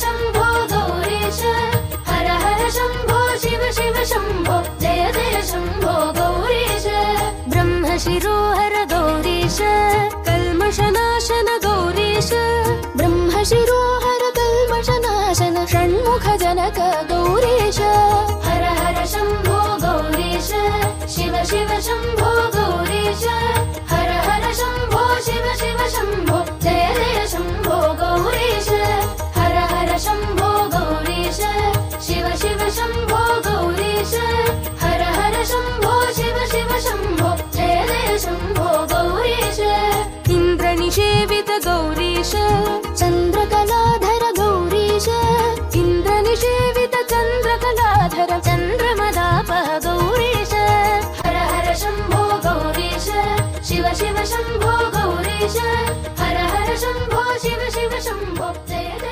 शम्भो गौरीश हर हर शम्भो शिव शिव शम्भो जय जय शम्भो गौरीश ब्रह्मशिरोहर गौरीश कल्मषनाशन गौरीश ब्रह्मशिरोहर कल्मषनाशन षण्मुखजनक गौरीश हर हर शम्भो गौरीश शिव शिव शम्भो गौरीश हर हर शम्भो शिव शिव शम्भो जय जय शम्भो गौरीश हर हर शम्भो गौरीश शिव शिव शम्भो गौरीश हर हर शम्भो शिव शिव शम्भो जय जय शम्भो गौरीश इन्द्रनिषेवित गौरीश चन्द्रकलाधर गौरीश इन्द्रनिषेवित चन्द्रकलाधर चन्द्रमदाप गौरीश हर हर शम्भो गौरीश शिव शिव शम्भो गौरीश हर हर शम्भो शिव शिव शम्भो जय